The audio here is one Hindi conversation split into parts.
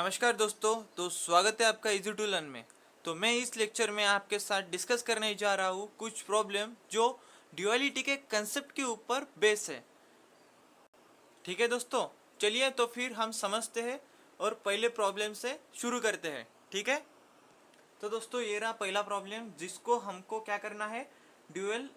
नमस्कार दोस्तों। तो स्वागत है आपका इजी टू लर्न में। तो मैं इस लेक्चर में आपके साथ डिस्कस करने जा रहा हूँ कुछ प्रॉब्लम जो ड्यूअलिटी के कंसेप्ट के ऊपर बेस है। ठीक है दोस्तों, चलिए तो फिर हम समझते हैं और पहले प्रॉब्लम से शुरू करते हैं। ठीक है, तो दोस्तों ये रहा पहला प्रॉब्लम जिसको हमको क्या करना है, dual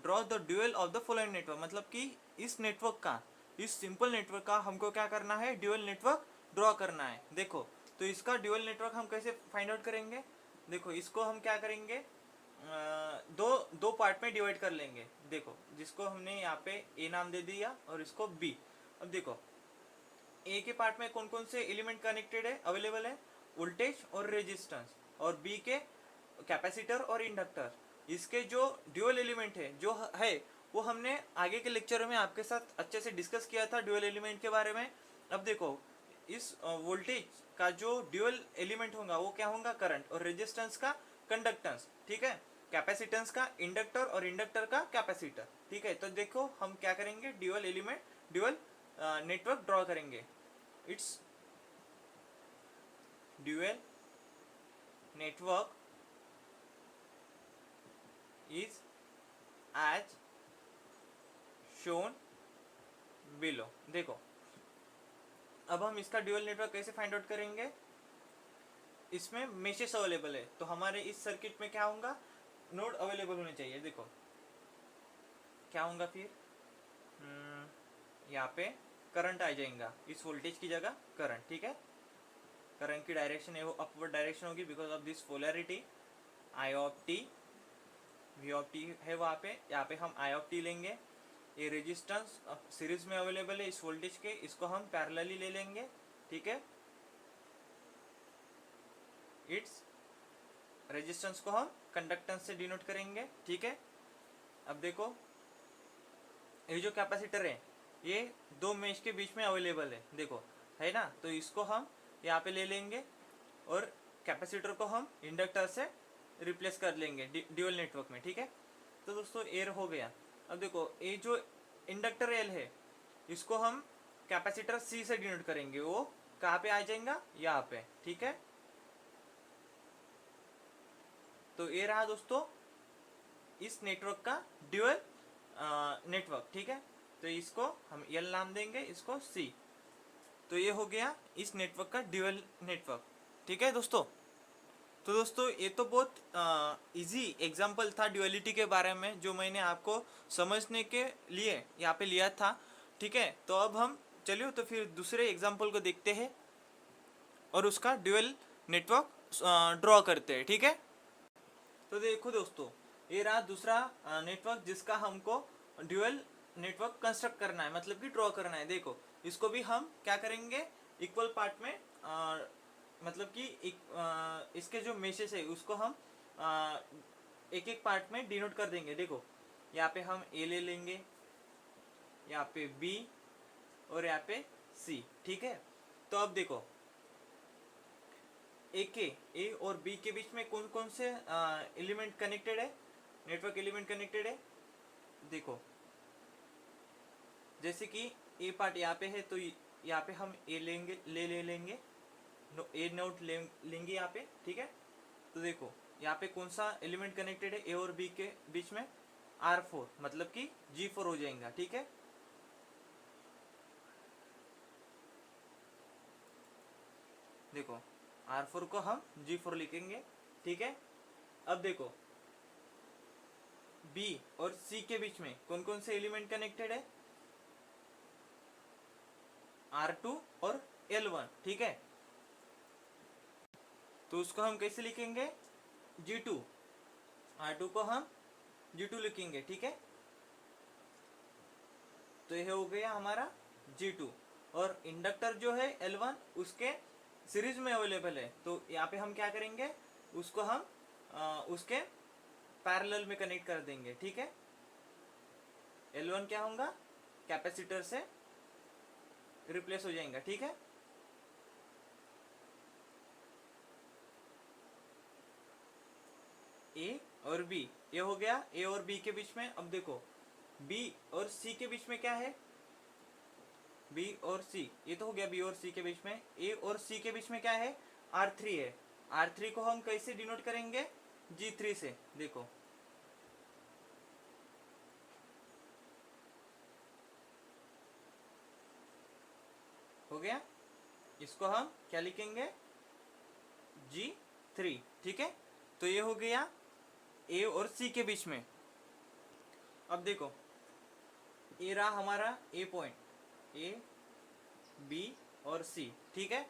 draw the dual of the following network. मतलब कि इस नेटवर्क का, इस सिंपल नेटवर्क का हमको क्या करना है, ड्यूअल नेटवर्क ड्रॉ करना है। देखो तो इसका ड्यूअल नेटवर्क हम कैसे फाइंड आउट करेंगे। देखो इसको हम क्या करेंगे, दो दो पार्ट में डिवाइड कर लेंगे। देखो जिसको हमने यहाँ पे ए नाम दे दिया और इसको बी। अब देखो ए के पार्ट में कौन कौन से एलिमेंट कनेक्टेड है, अवेलेबल है, वोल्टेज और रेजिस्टेंस, और बी के कैपेसिटर और इंडक्टर। इसके जो ड्यूअल एलिमेंट है जो है वो हमने आगे के लेक्चर में आपके साथ अच्छे से डिस्कस किया था ड्यूअल एलिमेंट के बारे में। अब देखो इस वोल्टेज का जो ड्यूअल एलिमेंट होगा वो क्या होगा, करंट, और रेजिस्टेंस का कंडक्टेंस। ठीक है, कैपेसिटेंस का इंडक्टर और इंडक्टर का कैपेसिटर। ठीक है, तो देखो हम क्या करेंगे, dual element dual network draw करेंगे। It's dual network is as shown below. देखो अब हम इसका ड्यूअल नेटवर्क कैसे फाइंड आउट करेंगे। इसमें मेशेस अवेलेबल है तो हमारे इस सर्किट में क्या होगा, नोड अवेलेबल होने चाहिए। देखो क्या होगा फिर, यहाँ पे करंट आ जाएगा इस वोल्टेज की जगह करंट। ठीक है, करंट की डायरेक्शन है वो अपवर्ड डायरेक्शन होगी because of this polarity. I of T, V of T है वहाँ पे, यहाँ पे हम आई ऑफ टी लेंगे। ये रेजिस्टेंस सीरीज में अवेलेबल है इस वोल्टेज के, इसको हम पैरेलली ले लेंगे। ठीक है, इट्स रेजिस्टेंस को हम कंडक्टेंस से डिनोट करेंगे। ठीक है, अब देखो ये जो कैपेसिटर है ये दो मेश के बीच में अवेलेबल है, देखो है ना, तो इसको हम यहाँ पे ले लेंगे और कैपेसिटर को हम इंडक्टर से रिप्लेस कर लेंगे ड्यूअल नेटवर्क में। ठीक है, तो दोस्तों एयर हो गया। अब देखो ये जो इंडक्टर एल है इसको हम कैपेसिटर सी से डिनोट करेंगे, वो कहाँ पे आ जाएगा, यहाँ पे। ठीक है, तो ये रहा दोस्तों इस नेटवर्क का ड्यूअल नेटवर्क। ठीक है, तो इसको हम एल नाम देंगे, इसको सी। तो ये हो गया इस नेटवर्क का ड्यूअल नेटवर्क। ठीक है दोस्तों, तो दोस्तों ये तो बहुत इजी एग्जांपल था ड्यूअलिटी के बारे में जो मैंने आपको समझने के लिए यहाँ पे लिया था। ठीक है, तो अब हम चलिए तो फिर दूसरे एग्जांपल को देखते हैं और उसका ड्यूअल नेटवर्क ड्रॉ करते हैं। ठीक है, तो देखो दोस्तों ये रहा दूसरा नेटवर्क जिसका हमको ड्यूअल नेटवर्क कंस्ट्रक्ट करना है, मतलब कि ड्रॉ करना है। देखो इसको भी हम क्या करेंगे, इक्वल पार्ट में मतलब कि इसके जो मेशेस है उसको हम एक एक पार्ट में डिनोट कर देंगे। देखो यहाँ पे हम ए ले लेंगे, यहाँ पे बी और यहाँ पे सी। ठीक है, तो अब देखो ए और बी के बीच में कौन कौन से एलिमेंट कनेक्टेड है, नेटवर्क एलिमेंट कनेक्टेड है। देखो जैसे कि ए पार्ट यहाँ पे है तो यहाँ पे हम ए लेंगे, ले लेंगे, ए नोट लेंगे यहाँ पे। ठीक है, तो देखो यहाँ पे कौन सा एलिमेंट कनेक्टेड है ए और बी के बीच में, R4, मतलब कि G4 हो जाएगा। ठीक है, देखो R4 को हम G4 लिखेंगे। ठीक है, अब देखो B और C के बीच में कौन कौन से एलिमेंट कनेक्टेड है, R2 और L1। ठीक है, तो उसको हम कैसे लिखेंगे, G2, R2 को हम G2 लिखेंगे। ठीक है, तो यह हो गया हमारा G2, और इंडक्टर जो है L1 उसके सीरीज में अवेलेबल है तो यहाँ पे हम क्या करेंगे, उसको हम उसके पैरेलल में कनेक्ट कर देंगे। ठीक है, L1 क्या होगा, कैपेसिटर से रिप्लेस हो जाएगा। ठीक है, ए और बी, ये हो गया ए और बी के बीच में। अब देखो बी और सी के बीच में क्या है, बी और सी, ये तो हो गया बी और सी के बीच में। ए और सी के बीच में क्या है, R3 है। R3 को हम कैसे डिनोट करेंगे, G3 से। देखो हो गया, इसको हम क्या लिखेंगे, G3, ठीक है। तो ये हो गया ए और सी के बीच में। अब देखो ये रहा हमारा ए पॉइंट, ए बी और सी, ठीक है।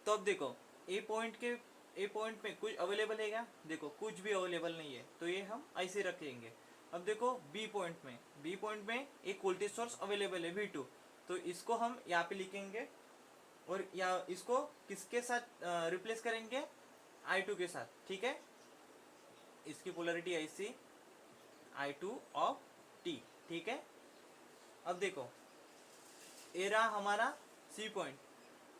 तो अब देखो ए पॉइंट में कुछ अवेलेबल है क्या, देखो कुछ भी अवेलेबल नहीं है, तो ये हम ऐसे रख लेंगे। अब देखो बी पॉइंट में एक वोल्टेज सोर्स अवेलेबल है V2, तो इसको हम यहाँ पे लिखेंगे और या इसको किसके साथ रिप्लेस करेंगे, I2 के साथ, ठीक है। इसकी पोलरिटी ऐसी I2 ऑफ T, ठीक है। अब देखो ये रहा हमारा सी पॉइंट,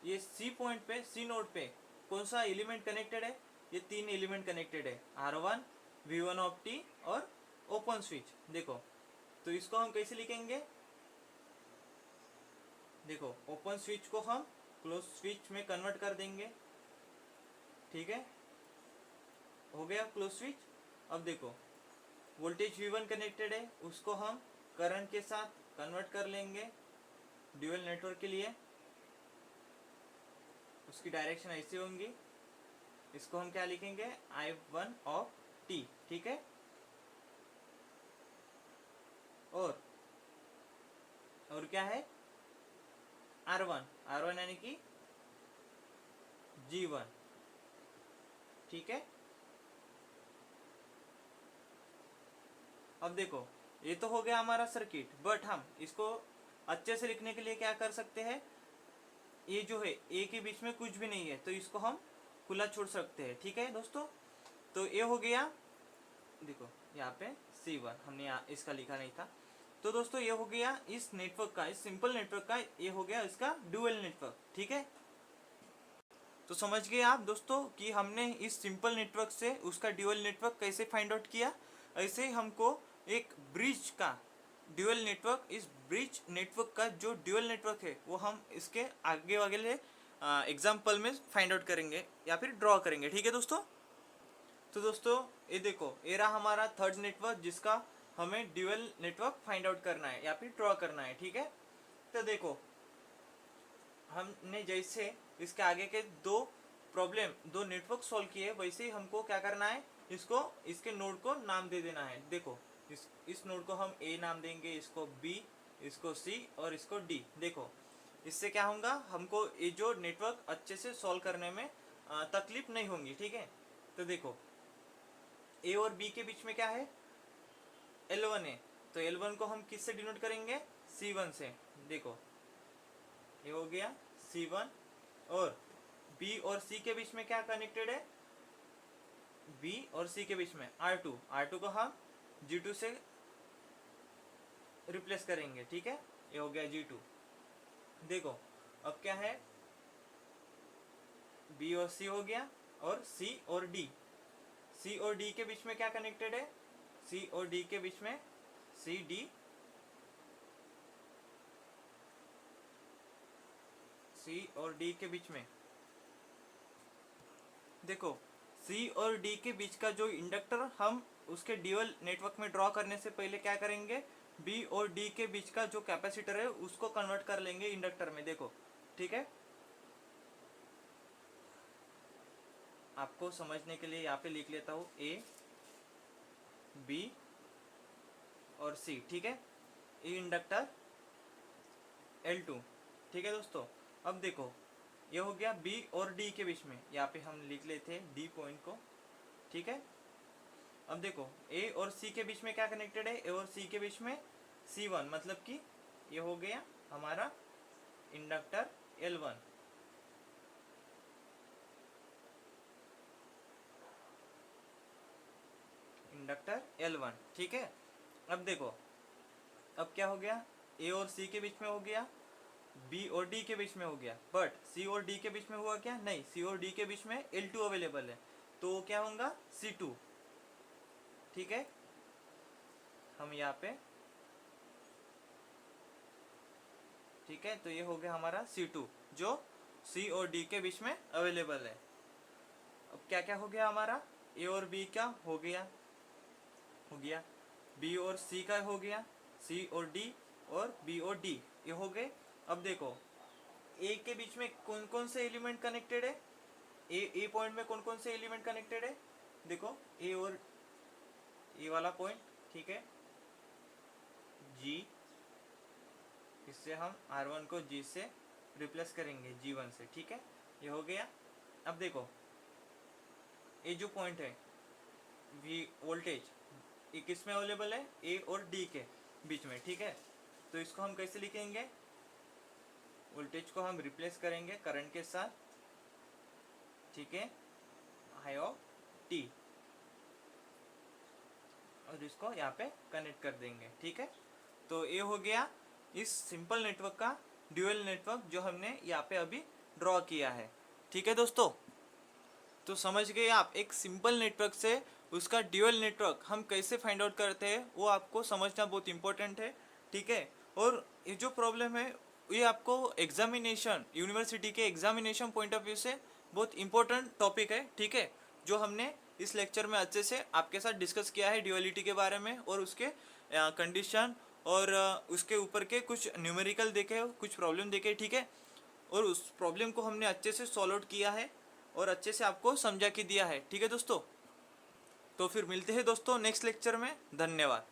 ये सी पॉइंट पे, सी नोड पे कौन सा एलिमेंट कनेक्टेड है, ये तीन एलिमेंट कनेक्टेड है, R1, V1 ऑफ T और ओपन स्विच। देखो तो इसको हम कैसे लिखेंगे, देखो ओपन स्विच को हम क्लोज स्विच में कन्वर्ट कर देंगे, ठीक है, हो गया क्लोज स्विच। अब देखो वोल्टेज V1 कनेक्टेड है, उसको हम करंट के साथ कन्वर्ट कर लेंगे ड्यूअल नेटवर्क के लिए, उसकी डायरेक्शन ऐसी होंगी। इसको हम क्या लिखेंगे, I1 ऑफ T, ठीक है। और क्या है, R1 यानी कि G1, ठीक है। अब देखो ये तो हो गया हमारा सर्किट, बट हम इसको अच्छे से लिखने के लिए क्या कर सकते हैं, ये जो है ए के बीच में कुछ भी नहीं है, तो इसको हम खुला छोड़ सकते हैं, ठीक है दोस्तों। तो ये हो गया, देखो यहाँ पे C1 हमने यहाँ इसका लिखा नहीं था। तो दोस्तों ये हो गया इस नेटवर्क का, इस सिंपल नेटवर्क का ये हो गया इसका ड्यूअल नेटवर्क, ठीक है। तो समझ गए आप दोस्तों कि हमने इस सिंपल नेटवर्क से उसका ड्यूअल नेटवर्क कैसे फाइंड आउट किया। ऐसे ही हमको एक ब्रिज का ड्यूअल नेटवर्क, इस ब्रिज नेटवर्क का जो ड्यूअल नेटवर्क है वो हम इसके आगे वाले एग्जाम्पल में फाइंड आउट करेंगे या फिर ड्रॉ करेंगे, ठीक है दोस्तों। तो दोस्तों ये देखो ये रहा हमारा थर्ड नेटवर्क जिसका हमें ड्यूअल नेटवर्क फाइंड आउट करना है या फिर ड्रॉ करना है, ठीक है। तो देखो हमने जैसे इसके आगे के दो नेटवर्क सॉल्व किए, वैसे ही हमको क्या करना है, इसके नोड को नाम दे देना है। देखो इस नोड को हम A नाम देंगे, इसको B, इसको C और इसको D। देखो इससे क्या होगा, हमको ये जो नेटवर्क अच्छे से सॉल्व करने में तकलीफ नहीं होगी, ठीक है। तो देखो A और B के बीच में क्या है, L1 है, तो L1 को हम किससे डिनोट करेंगे, C1 से। देखो ये हो गया C1, और B और C के बीच में क्या कनेक्टेड है, B और C के बीच में R2 को हम G2 से रिप्लेस करेंगे, ठीक है। ये हो गया G2। देखो अब क्या है, B और C हो गया, और C और D के बीच में क्या कनेक्टेड है, C और D के बीच में C और D के बीच में, देखो C और D के बीच का जो इंडक्टर हम उसके ड्यूअल नेटवर्क में ड्रॉ करने से पहले क्या करेंगे, B और D के बीच का जो कैपेसिटर है उसको कन्वर्ट कर लेंगे इंडक्टर में। देखो ठीक है, आपको समझने के लिए यहाँ पे लिख लेता हूँ A, B और C, ठीक है। ये इंडक्टर L2, ठीक है दोस्तों। अब देखो ये हो गया B और D के बीच में, यहाँ पे हम लिख लेते हैं D पॉइंट को, ठीक है। अब देखो A और C के बीच में क्या कनेक्टेड है, A और C के बीच में C1, मतलब कि ये हो गया हमारा इंडक्टर L1, ठीक है। अब देखो अब क्या हो गया, A और C के बीच में हो गया, B और D के बीच में हो गया, बट C और D के बीच में हुआ क्या, नहीं, C और D के बीच में L2 अवेलेबल है, तो क्या होगा C2, ठीक है। हम यहाँ पे, ठीक है। तो ये हो गया हमारा C2 जो C और D के बीच में अवेलेबल है। अब क्या क्या हो गया हमारा, A और B क्या हो गया, B और C का हो गया, C और D और B और D ये हो गए। अब देखो A के बीच में कौन कौन से एलिमेंट कनेक्टेड है, ए पॉइंट में कौन कौन से एलिमेंट कनेक्टेड है, देखो ए और ए वाला पॉइंट, ठीक है, G, इससे हम R1 को G से रिप्लेस करेंगे G1 से, ठीक है, ये हो गया। अब देखो ये जो पॉइंट है V वोल्टेज, ये किस में अवेलेबल है, A और D के बीच में, ठीक है। तो इसको हम कैसे लिखेंगे, वोल्टेज को हम रिप्लेस करेंगे करंट के साथ, ठीक है, I ऑफ T, और इसको यहाँ पे कनेक्ट कर देंगे, ठीक है। तो ये हो गया इस सिंपल नेटवर्क का ड्यूअल नेटवर्क जो हमने यहाँ पे अभी ड्रॉ किया है, ठीक है दोस्तों। तो समझ गए आप, एक सिंपल नेटवर्क से उसका ड्यूअल नेटवर्क हम कैसे फाइंड आउट करते हैं वो आपको समझना बहुत इंपॉर्टेंट है, ठीक है। और ये जो प्रॉब्लम है ये आपको एग्जामिनेशन, यूनिवर्सिटी के एग्जामिनेशन पॉइंट ऑफ व्यू से बहुत इंपॉर्टेंट टॉपिक है, ठीक है, जो हमने इस लेक्चर में अच्छे से आपके साथ डिस्कस किया है ड्यूअलिटी के बारे में, और उसके कंडीशन और उसके ऊपर के कुछ न्यूमेरिकल देखे, कुछ प्रॉब्लम देखे, ठीक है, और उस प्रॉब्लम को हमने अच्छे से सॉल्व आउट किया है और अच्छे से आपको समझा के दिया है, ठीक है दोस्तों। तो फिर मिलते हैं दोस्तों नेक्स्ट लेक्चर में, धन्यवाद।